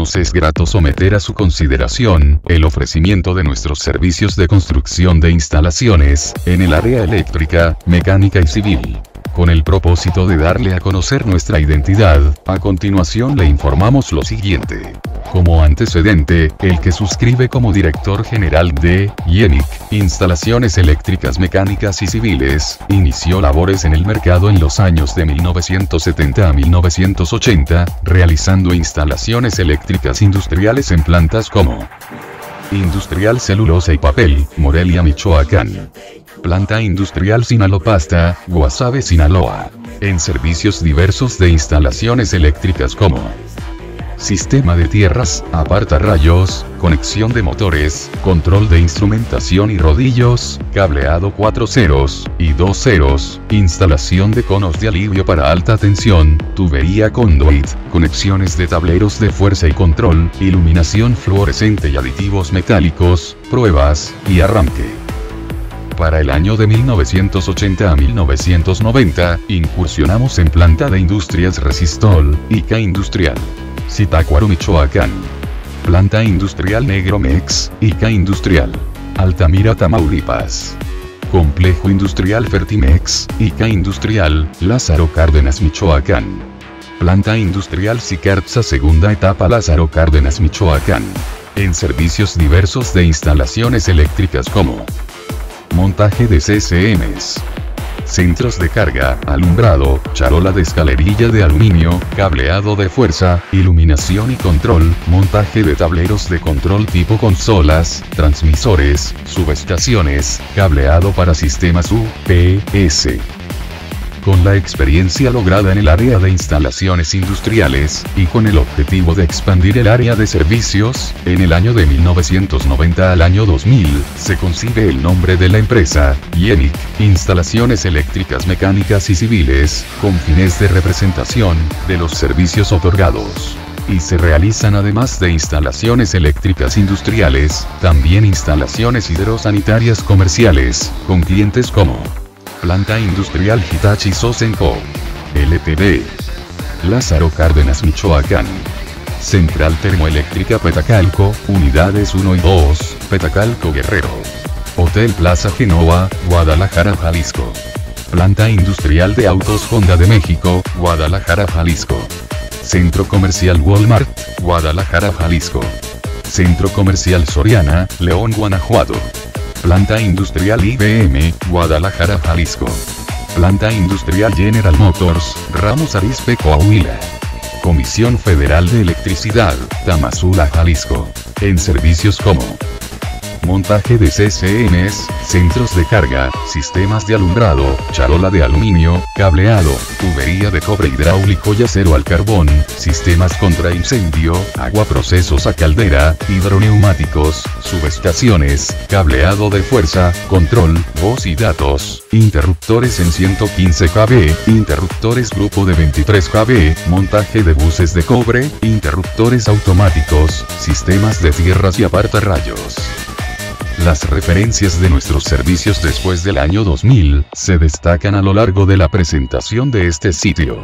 nos es grato someter a su consideración el ofrecimiento de nuestros servicios de construcción de instalaciones en el área eléctrica, mecánica y civil. Con el propósito de darle a conocer nuestra identidad, a continuación le informamos lo siguiente. Como antecedente, el que suscribe como director general de YENIC, Instalaciones Eléctricas Mecánicas y Civiles, inició labores en el mercado en los años de 1970 a 1980, realizando instalaciones eléctricas industriales en plantas como Industrial Celulosa y Papel, Morelia, Michoacán. Planta Industrial Sinalopasta, Guasave, Sinaloa. En servicios diversos de instalaciones eléctricas como sistema de tierras, apartarrayos, conexión de motores, control de instrumentación y rodillos, cableado 4 ceros y 2 ceros, instalación de conos de alivio para alta tensión, tubería conduit, conexiones de tableros de fuerza y control, iluminación fluorescente y aditivos metálicos, pruebas y arranque. Para el año de 1980 a 1990, incursionamos en planta de industrias Resistol, ICA Industrial. Zitácuaro, Michoacán. Planta industrial Negromex, ICA Industrial. Altamira, Tamaulipas. Complejo industrial Fertimex, ICA Industrial, Lázaro Cárdenas, Michoacán. Planta industrial Sicartza, segunda etapa, Lázaro Cárdenas, Michoacán. En servicios diversos de instalaciones eléctricas como montaje de CCMs, centros de carga, alumbrado, charola de escalerilla de aluminio, cableado de fuerza, iluminación y control, montaje de tableros de control tipo consolas, transmisores, subestaciones, cableado para sistemas UPS. Con la experiencia lograda en el área de instalaciones industriales, y con el objetivo de expandir el área de servicios, en el año de 1990 al año 2000, se concibe el nombre de la empresa, YENIC, Instalaciones Eléctricas Mecánicas y Civiles, con fines de representación de los servicios otorgados. Y se realizan, además de instalaciones eléctricas industriales, también instalaciones hidrosanitarias comerciales, con clientes como Planta Industrial Hitachi Zosen Co. Ltd. Lázaro Cárdenas, Michoacán. Central Termoeléctrica Petacalco, Unidades 1 y 2, Petacalco, Guerrero. Hotel Plaza Genoa, Guadalajara, Jalisco. Planta Industrial de Autos Honda de México, Guadalajara, Jalisco. Centro Comercial Walmart, Guadalajara, Jalisco. Centro Comercial Soriana, León, Guanajuato. Planta Industrial IBM, Guadalajara, Jalisco. Planta Industrial General Motors, Ramos Arizpe, Coahuila. Comisión Federal de Electricidad, Tamazula, Jalisco. En servicios como montaje de CCMs, centros de carga, sistemas de alumbrado, charola de aluminio, cableado, tubería de cobre hidráulico y acero al carbón, sistemas contra incendio, agua, procesos a caldera, hidroneumáticos, subestaciones, cableado de fuerza, control, voz y datos, interruptores en 115 kV, interruptores grupo de 23 kV, montaje de buses de cobre, interruptores automáticos, sistemas de tierras y apartarrayos. Las referencias de nuestros servicios después del año 2000 se destacan a lo largo de la presentación de este sitio.